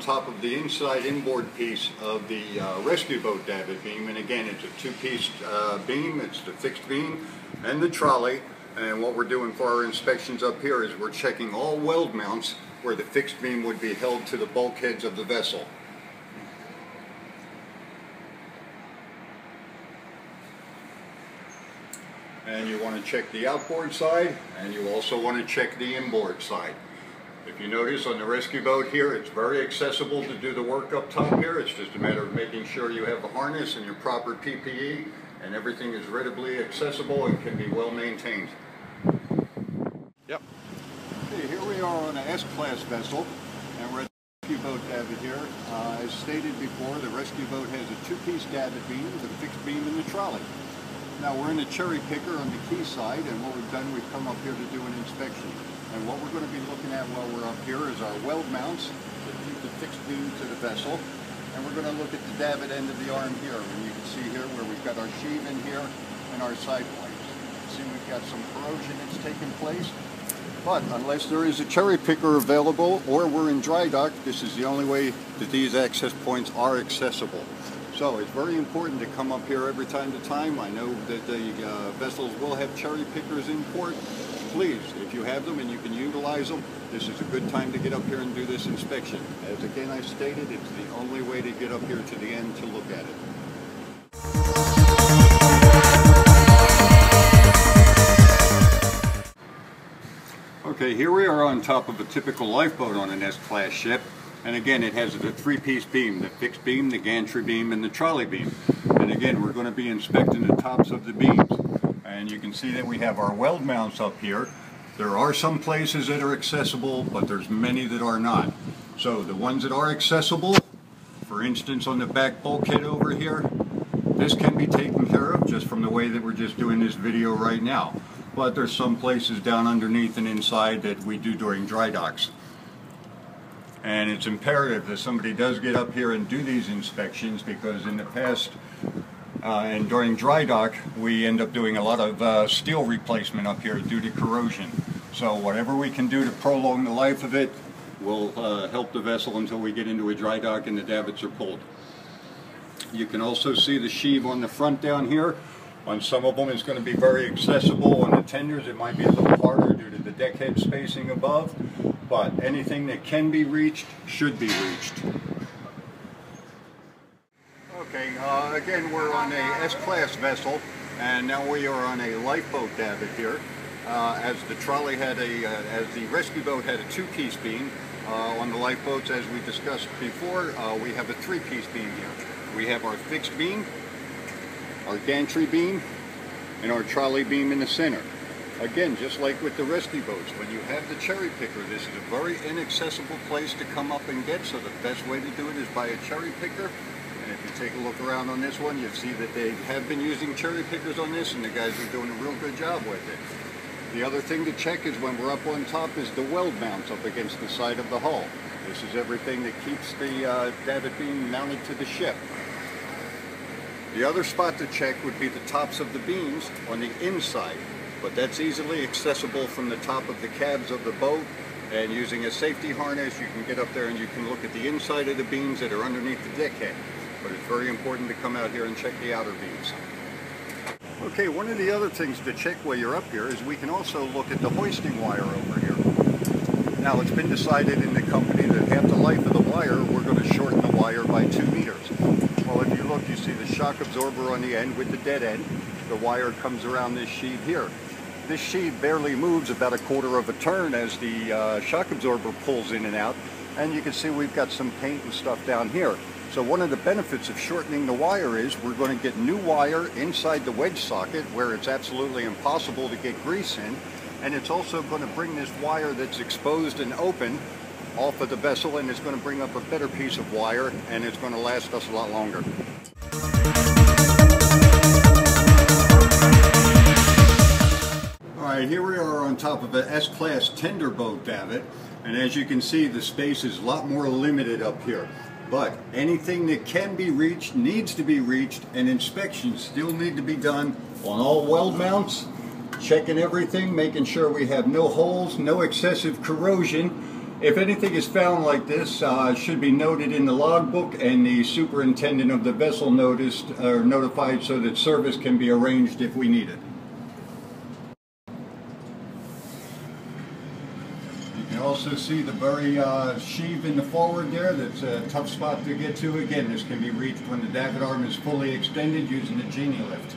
top of the inside inboard piece of the rescue boat davit beam, and again it's a two-piece beam. It's the fixed beam and the trolley, and what we're doing for our inspections up here is we're checking all weld mounts where the fixed beam would be held to the bulkheads of the vessel. And you want to check the outboard side, and you also want to check the inboard side. If you notice on the rescue boat here, it's very accessible to do the work up top here. It's just a matter of making sure you have the harness and your proper PPE, and everything is readily accessible and can be well maintained. Yep. Okay, here we are on an S-class vessel, and we're at the rescue boat davit here. As stated before, the rescue boat has a two-piece davit beam with a fixed beam in the trolley. Now we're in a cherry picker on the key side, and what we've done, we've come up here to do an inspection. And what we're going to be looking at while we're up here is our weld mounts that keep the fixed beam to the vessel. And we're going to look at the davit end of the arm here. And you can see here where we've got our sheave in here and our side plates. See, we've got some corrosion that's taken place. But unless there is a cherry picker available or we're in dry dock, this is the only way that these access points are accessible. So it's very important to come up here every time to time. I know that the vessels will have cherry pickers in port. Please, if you have them and you can utilize them, this is a good time to get up here and do this inspection. As again I stated, it's the only way to get up here to the end to look at it. Okay, here we are on top of a typical lifeboat on an S-class ship. And again, it has the three-piece beam, the fixed beam, the gantry beam, and the trolley beam. And again, we're going to be inspecting the tops of the beams. And you can see that we have our weld mounts up here. There are some places that are accessible, but there's many that are not. So the ones that are accessible, for instance on the back bulkhead over here, this can be taken care of just from the way that we're just doing this video right now. But there's some places down underneath and inside that we do during dry docks. And it's imperative that somebody does get up here and do these inspections, because in the past and during dry dock we end up doing a lot of steel replacement up here due to corrosion. So whatever we can do to prolong the life of it will help the vessel until we get into a dry dock and the davits are pulled. You can also see the sheave on the front down here. On some of them it's going to be very accessible. On the tenders it might be a little harder due to the deckhead spacing above. But anything that can be reached should be reached. Okay, again we're on a S-class vessel, and now we are on a lifeboat davit here. As the trolley had as the rescue boat had a two-piece beam, on the lifeboats, as we discussed before, we have a three-piece beam here. We have our fixed beam, our gantry beam, and our trolley beam in the center. Again, just like with the rescue boats, when you have the cherry picker, this is a very inaccessible place to come up and get, so the best way to do it is by a cherry picker. And if you take a look around on this one, you'll see that they have been using cherry pickers on this, and the guys are doing a real good job with it. The other thing to check is when we're up on top is the weld mounts up against the side of the hull. This is everything that keeps the davit beam mounted to the ship. The other spot to check would be the tops of the beams on the inside. But that's easily accessible from the top of the cabs of the boat, and using a safety harness you can get up there and you can look at the inside of the beams that are underneath the deckhead. But it's very important to come out here and check the outer beams. Okay, one of the other things to check while you're up here is we can also look at the hoisting wire over here. Now it's been decided in the company that half the life of the wire we're going to shorten the wire by 2 meters. Well, if you look, you see the shock absorber on the end with the dead end. The wire comes around this sheave here. This sheave barely moves about 1/4 of a turn as the shock absorber pulls in and out, and you can see we've got some paint and stuff down here. So one of the benefits of shortening the wire is we're going to get new wire inside the wedge socket where it's absolutely impossible to get grease in, and it's also going to bring this wire that's exposed and open off of the vessel, and it's going to bring up a better piece of wire, and it's going to last us a lot longer. Alright, here we are on top of an S-class tender boat davit, and as you can see the space is a lot more limited up here. But anything that can be reached needs to be reached, and inspections still need to be done on all weld mounts, checking everything, making sure we have no holes, no excessive corrosion, If anything is found like this, it should be noted in the logbook, and the superintendent of the vessel noticed or notified so that service can be arranged if we need it. You can also see the very sheave in the forward there. That's a tough spot to get to. Again, this can be reached when the davit arm is fully extended using the genie lift.